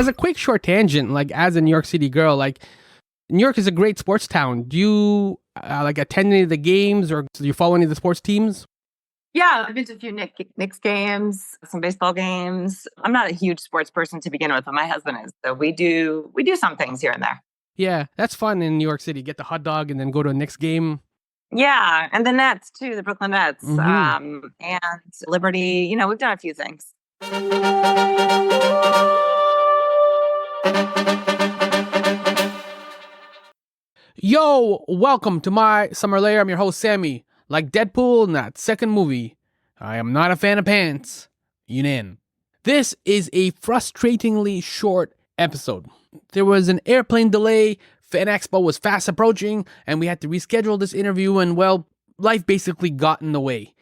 as a quick short tangent, like as a New York City girl, like New York is a great sports town. Do you like attend any of the games, or do you follow any of the sports teams? Yeah, I've been to a few Knicks games, some baseball games. I'm not a huge sports person to begin with, but my husband is. So we do some things here and there. Yeah, that's fun in New York City. Get the hot dog and then go to a Knicks game. Yeah, and the Nets too, the Brooklyn Nets, Mm-hmm. and Liberty. We've done a few things. Yo, welcome to My Summer Lair. I'm your host, Sammy. Like Deadpool in that second movie, I am not a fan of pants. Younan. This is a frustratingly short episode. There was an airplane delay, Fan Expo was fast approaching, and we had to reschedule this interview, and well, life basically got in the way.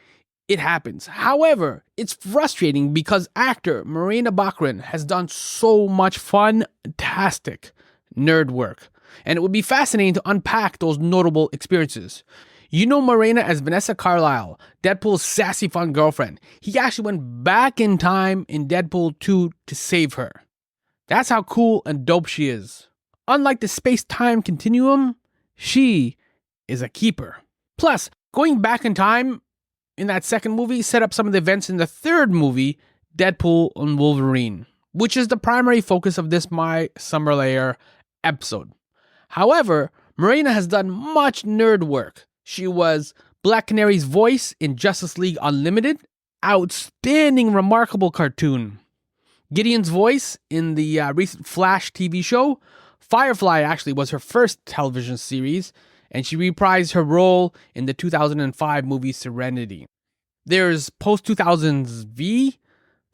It happens. However, it's frustrating because actor Morena Baccarin has done so much fantastic nerd work, and it would be fascinating to unpack those notable experiences. You know Morena as Vanessa Carlysle, Deadpool's sassy fun girlfriend. He actually went back in time in Deadpool 2 to save her. That's how cool and dope she is. Unlike the space-time continuum, she is a keeper. Plus, going back in time in that second movie set up some of the events in the third movie, Deadpool and Wolverine, which is the primary focus of this My Summer Lair episode. However, Morena has done much nerd work. She was Black Canary's voice in Justice League Unlimited, outstanding, remarkable cartoon. Gideon's voice in the recent Flash TV show. Firefly actually was her first television series, and she reprised her role in the 2005 movie Serenity. There's post-2000s V,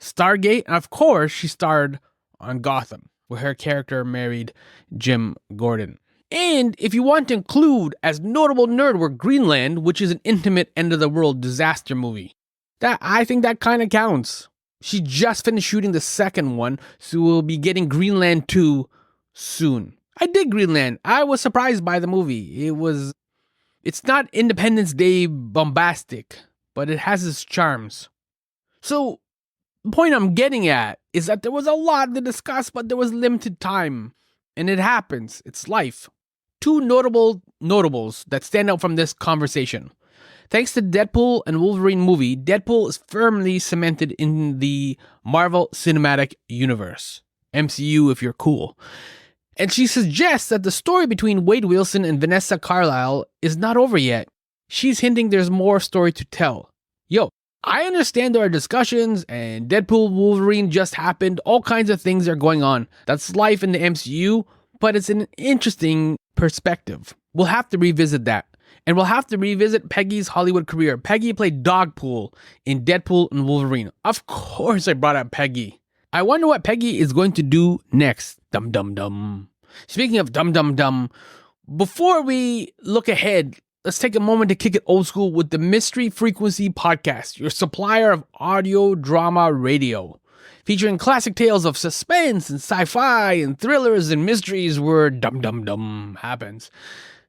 Stargate, and of course she starred on Gotham, where her character married Jim Gordon. And if you want to include as notable nerd work Greenland, which is an intimate end-of-the-world disaster movie, I think that kind of counts. She just finished shooting the second one, so we'll be getting Greenland 2 soon. I dig Greenland. I was surprised by the movie. It's not Independence Day bombastic, but it has its charms. So, the point I'm getting at is that there was a lot to discuss, but there was limited time. And it happens. It's life. Two notables that stand out from this conversation. Thanks to Deadpool and Wolverine movie, Deadpool is firmly cemented in the Marvel Cinematic Universe. MCU if you're cool. And she suggests that the story between Wade Wilson and Vanessa Carlysle is not over yet. She's hinting there's more story to tell. Yo, I understand there are discussions and Deadpool Wolverine just happened. All kinds of things are going on. That's life in the MCU, but it's an interesting perspective. We'll have to revisit that. And we'll have to revisit Peggy's Hollywood career. Peggy played Dogpool in Deadpool and Wolverine. Of course I brought up Peggy. I wonder what Peggy is going to do next. Dum dum dum. Speaking of dum dum dum, before we look ahead, let's take a moment to kick it old school with the Mystery Frequency Podcast, your supplier of audio drama radio. Featuring classic tales of suspense and sci-fi and thrillers and mysteries where dum dum dum happens.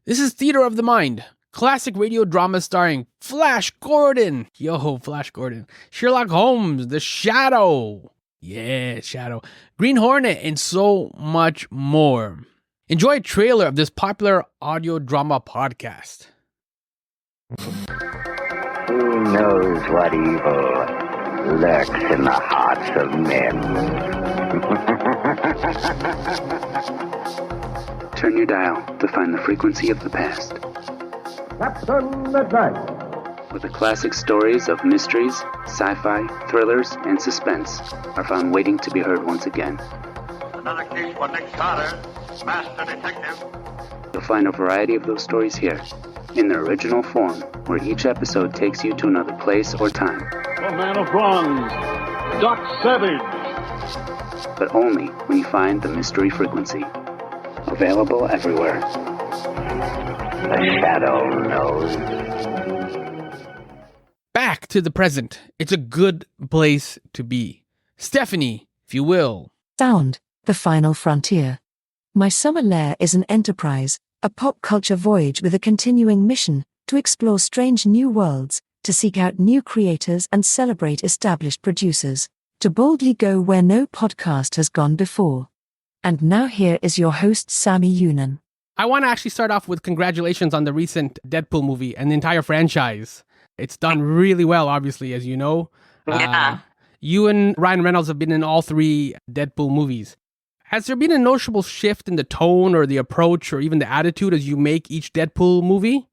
This is Theater of the Mind. Classic radio drama starring Flash Gordon. Yo, Flash Gordon. Sherlock Holmes, The Shadow. Yeah, Shadow. Green Hornet, and so much more. Enjoy a trailer of this popular audio drama podcast. Who knows what evil lurks in the hearts of men? Turn your dial to find the frequency of the past. Captain Advice. Where the classic stories of mysteries, sci-fi, thrillers, and suspense are found waiting to be heard once again. Another case for Nick Carter, Master Detective. You'll find a variety of those stories here, in their original form, where each episode takes you to another place or time. The Man of Bronze, Doc Savage. But only when you find the mystery frequency. Available everywhere. The Shadow knows. Back to the present. It's a good place to be. Stephanie, if you will. Sound, the final frontier. My Summer Lair is an enterprise, a pop culture voyage with a continuing mission to explore strange new worlds, to seek out new creators and celebrate established producers, to boldly go where no podcast has gone before. And now here is your host, Sammy Younan. I want to actually start off with congratulations on the recent Deadpool movie and the entire franchise. It's done really well, obviously, as you know. Yeah. You and Ryan Reynolds have been in all 3 Deadpool movies. Has there been a noticeable shift in the tone or the approach or even the attitude as you make each Deadpool movie?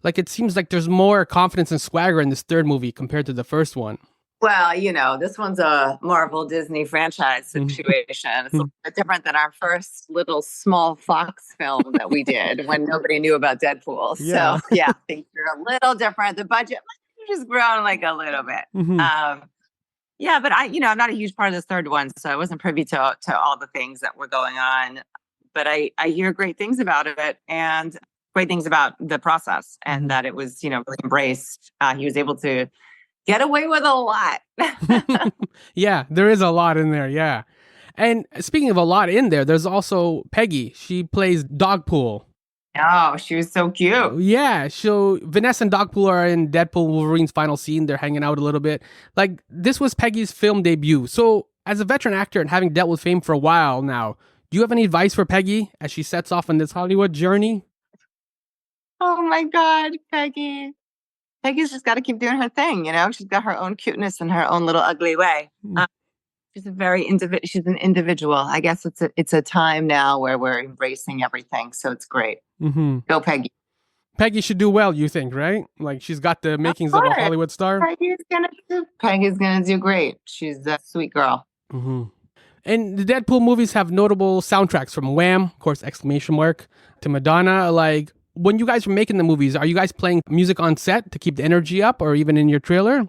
Like, it seems like there's more confidence and swagger in this 3rd movie compared to the first one. Well, this one's a Marvel Disney franchise situation. It's a little bit different than our first little small Fox film that we did when nobody knew about Deadpool. Yeah. So yeah, things are a little different. The budget might have just grown like a little bit. Yeah, but I'm not a huge part of this 3rd one, so I wasn't privy to all the things that were going on. But I hear great things about it and great things about the process and that it was, really embraced. He was able to get away with a lot. Yeah, there is a lot in there, yeah. And speaking of a lot in there, there's also Peggy. She plays Dogpool. Oh, she was so cute. Yeah, so Vanessa and Dogpool are in Deadpool Wolverine's final scene. They're hanging out a little bit. Like, this was Peggy's film debut. So, as a veteran actor and having dealt with fame for a while now, do you have any advice for Peggy as she sets off on this Hollywood journey? Oh my God, Peggy. Peggy's just got to keep doing her thing, She's got her own cuteness and her own little ugly way. She's she's an individual. I guess it's a time now where we're embracing everything, so it's great. Go Peggy. Peggy should do well, you think, right? Like, she's got the makings of a Hollywood star. Peggy's gonna do great. She's a sweet girl. And the Deadpool movies have notable soundtracks from Wham, of course, exclamation mark, to Madonna. Like, when you guys were making the movies, are you guys playing music on set to keep the energy up or even in your trailer?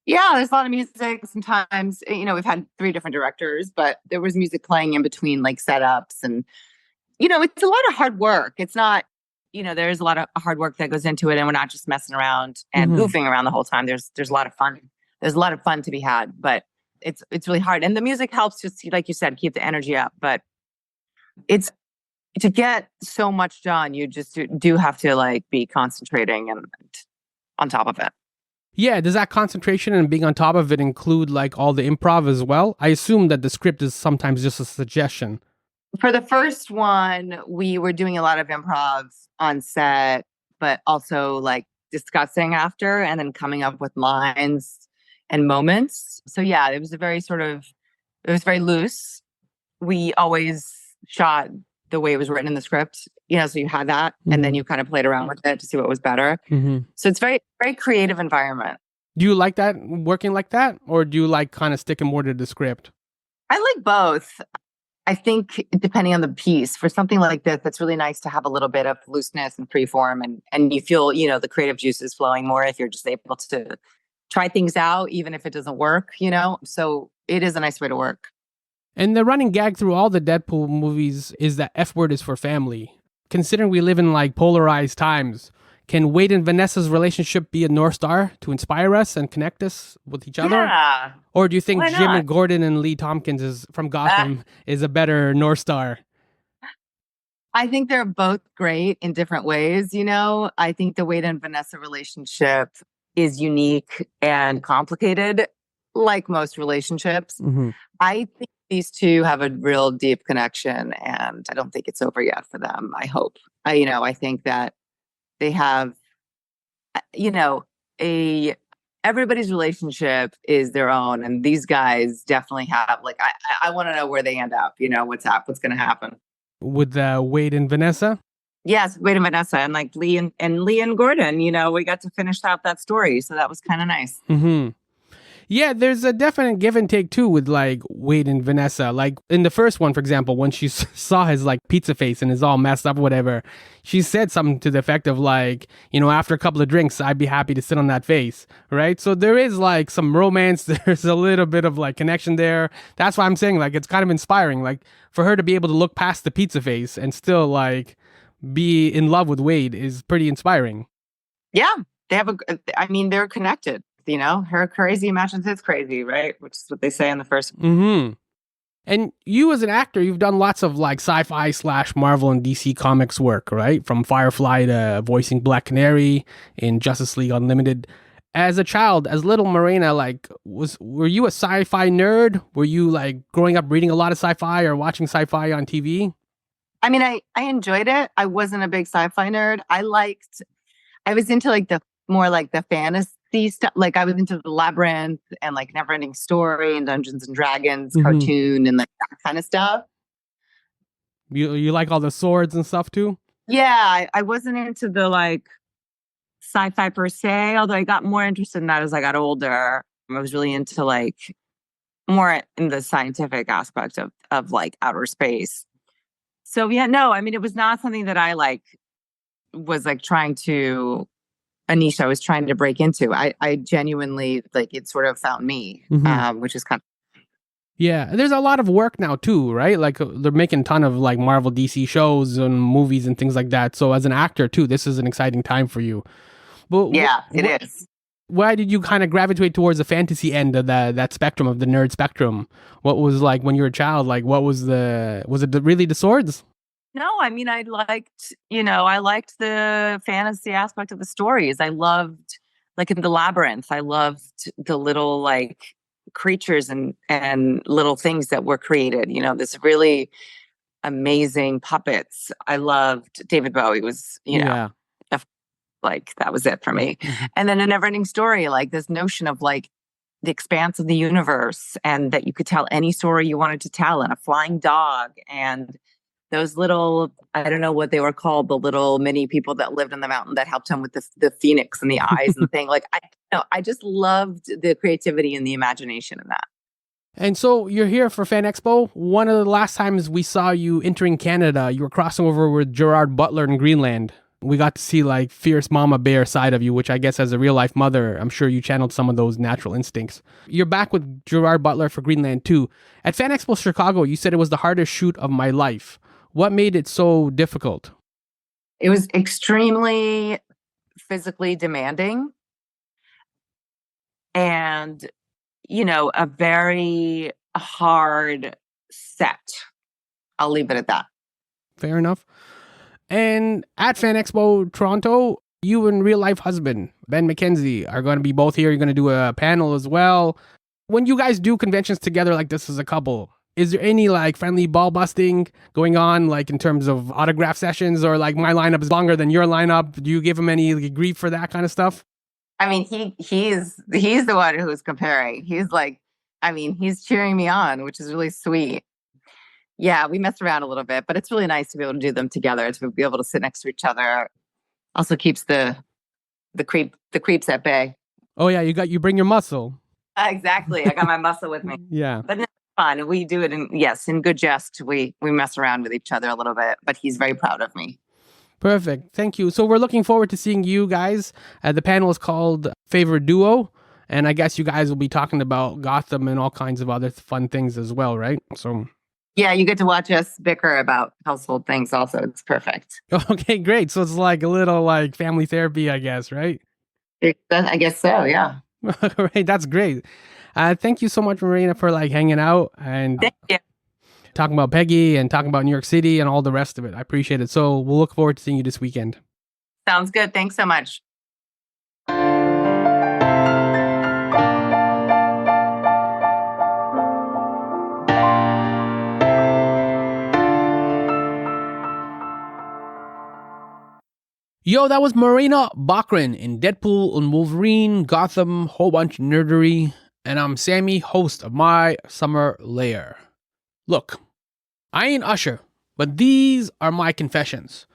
Yeah, there's a lot of music. Sometimes, we've had 3 different directors, but there was music playing in between like setups and, it's a lot of hard work. It's not, there's a lot of hard work that goes into it and we're not just messing around and goofing around the whole time. There's a lot of fun. There's a lot of fun to be had, but it's really hard. And the music helps just, like you said, keep the energy up, but it's, to get so much done, you just do have to like be concentrating and on top of it. Yeah, does that concentration and being on top of it include like all the improv as well? I assume that the script is sometimes just a suggestion. For the first one, we were doing a lot of improv on set, but also like discussing after and then coming up with lines and moments. So yeah, it was very loose. We always shot the way it was written in the script, so you had that and then you kind of played around with it to see what was better. So it's very, very creative environment. Do you like that, working like that? Or do you like kind of sticking more to the script? I like both. I think depending on the piece, for something like this, it's really nice to have a little bit of looseness and freeform and you feel, the creative juices flowing more if you're just able to try things out, even if it doesn't work, So it is a nice way to work. And the running gag through all the Deadpool movies is that F word is for family. Considering we live in like polarized times, can Wade and Vanessa's relationship be a North Star to inspire us and connect us with each other? Yeah. Or do you think Jim and Gordon and Lee Thompkins from Gotham is a better North Star? I think they're both great in different ways. I think the Wade and Vanessa relationship is unique and complicated, like most relationships. I think these 2 have a real deep connection and I don't think it's over yet for them. I hope. I think that they have, everybody's relationship is their own. And these guys definitely have, like, I want to know where they end up, what's going to happen. With Wade and Vanessa? Yes, Wade and Vanessa and like Lee and Gordon, we got to finish out that story. So that was kind of nice. Yeah, there's a definite give and take too with like Wade and Vanessa. Like in the first one, for example, when she saw his like pizza face and is all messed up, whatever, she said something to the effect of like, after a couple of drinks, I'd be happy to sit on that face, right? So there is like some romance. There's a little bit of like connection there. That's why I'm saying like it's kind of inspiring, like for her to be able to look past the pizza face and still like be in love with Wade is pretty inspiring. Yeah, they're connected. Her crazy imagines his crazy, right? Which is what they say in the first. And you as an actor, you've done lots of like sci-fi / Marvel and DC Comics work, right? From Firefly to voicing Black Canary in Justice League Unlimited. as a child, as little Morena, like, were you a sci-fi nerd? Were you like growing up reading a lot of sci-fi or watching sci-fi on TV? I mean, I enjoyed it. I wasn't a big sci-fi nerd. I was into like the more like the fantasy stuff. Like I was into the Labyrinth and like NeverEnding Story and Dungeons and Dragons cartoon and like that kind of stuff. You like all the swords and stuff too? Yeah, I wasn't into the like sci-fi per se, although I got more interested in that as I got older. I was really into like more in the scientific aspect of like outer space. So yeah, no, I mean, it was not something that I like was like trying to a niche I was trying to break into. I genuinely like it sort of found me, which is kind of. Yeah, there's a lot of work now too, right? Like they're making a ton of like Marvel DC shows and movies and things like that. So as an actor too, this is an exciting time for you. But yeah, it is. Why did you kind of gravitate towards the fantasy end of that spectrum of the nerd spectrum? What was like when you were a child? Like what was it really the swords? No, I mean, I liked the fantasy aspect of the stories. I loved, like in the Labyrinth, I loved the little like creatures and little things that were created. You know, this really amazing puppets. I loved David Bowie was, like that was it for me. And then a NeverEnding Story, like this notion of like the expanse of the universe and that you could tell any story you wanted to tell, and a flying dog and those little, I don't know what they were called, the little mini people that lived in the mountain that helped him with the phoenix and the eyes and thing. Like, I just loved the creativity and the imagination in that. And so you're here for Fan Expo. One of the last times we saw you entering Canada, you were crossing over with Gerard Butler in Greenland. We got to see like fierce mama bear side of you, which I guess as a real life mother, I'm sure you channeled some of those natural instincts. You're back with Gerard Butler for Greenland too. At Fan Expo Chicago, you said it was the hardest shoot of my life. What made it so difficult? It was extremely physically demanding and, a very hard set. I'll leave it at that. Fair enough. And at Fan Expo Toronto, you and real life husband, Ben McKenzie, are going to be both here. You're going to do a panel as well. When you guys do conventions together like this as a couple, is there any like friendly ball busting going on, like in terms of autograph sessions, or like my lineup is longer than your lineup? Do you give him any grief for that kind of stuff? I mean, he's the one who's comparing. He's like, he's cheering me on, which is really sweet. Yeah, we mess around a little bit, but it's really nice to be able to do them together, to be able to sit next to each other. Also keeps the creeps at bay. Oh yeah, you bring your muscle. Exactly. I got my muscle with me. Yeah. But it's fun. We do it in good jest. We mess around with each other a little bit, but he's very proud of me. Perfect. Thank you. So we're looking forward to seeing you guys. The panel is called Favorite Duo. And I guess you guys will be talking about Gotham and all kinds of other fun things as well, right? So yeah, you get to watch us bicker about household things also. It's perfect. Okay, great. So it's like a little like family therapy, I guess, right? I guess so, yeah. All right, that's great. Thank you so much, Morena, for like hanging out and talking about Peggy and talking about New York City and all the rest of it. I appreciate it. So we'll look forward to seeing you this weekend. Sounds good. Thanks so much. Yo, that was Morena Baccarin in Deadpool and Wolverine, Gotham, whole bunch of nerdery. And I'm Sammy, host of My Summer Lair. Look, I ain't Usher, but these are my confessions.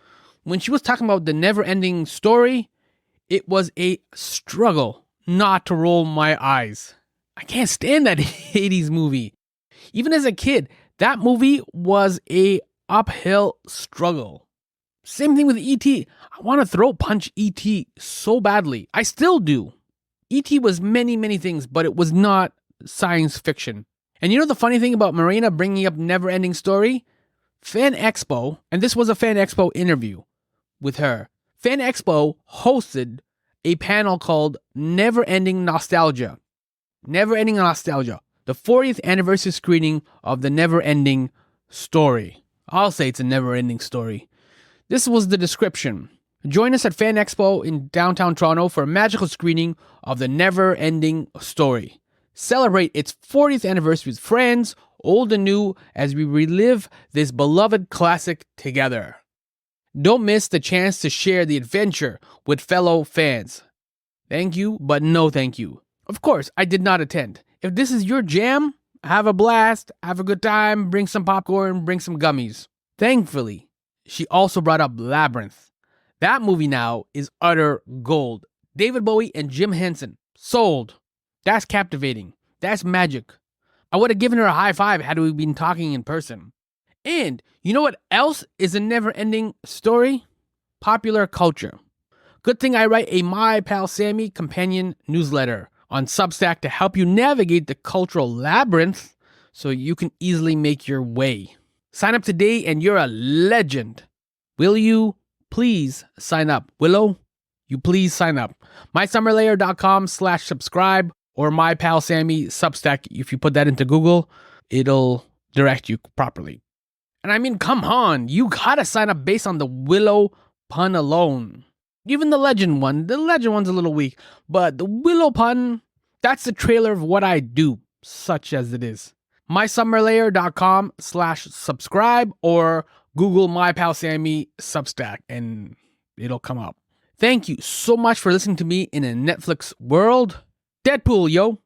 When she was talking about the NeverEnding Story, it was a struggle not to roll my eyes. I can't stand that 80s movie. Even as a kid, that movie was a uphill struggle. Same thing with E.T. I want to throat punch E.T. so badly. I still do. E.T. was many, many things, but it was not science fiction. And you know the funny thing about Morena bringing up NeverEnding Story? Fan Expo, and this was a Fan Expo interview with her. Fan Expo hosted a panel called NeverEnding Nostalgia. NeverEnding Nostalgia. The 40th anniversary screening of the NeverEnding Story. I'll say it's a never-ending story. This was the description. Join us at Fan Expo in downtown Toronto for a magical screening of the NeverEnding story. Celebrate its 40th anniversary with friends, old and new, as we relive this beloved classic together. Don't miss the chance to share the adventure with fellow fans. Thank you, but no thank you. Of course, I did not attend. If this is your jam, have a blast, have a good time, bring some popcorn, bring some gummies. Thankfully, she also brought up Labyrinth. That movie now is utter gold. David Bowie and Jim Henson. Sold. That's captivating. That's magic. I would have given her a high five had we been talking in person. And you know what else is a never-ending story? Popular culture. Good thing I write a My Pal Sammy companion newsletter on Substack to help you navigate the cultural labyrinth so you can easily make your way. Sign up today and you're a legend. Will you please sign up? Willow, you please sign up. mysummerlair.com/subscribe or My Pal Sammy Substack. If you put that into Google, it'll direct you properly. And I mean, come on, you gotta sign up based on the Willow pun alone. Even the legend one's a little weak, but the Willow pun, that's the trailer of what I do, such as it is. mysummerlair.com/subscribe or Google My Pal Sammy Substack and it'll come up. Thank you so much for listening to me in a Netflix world. Deadpool, yo.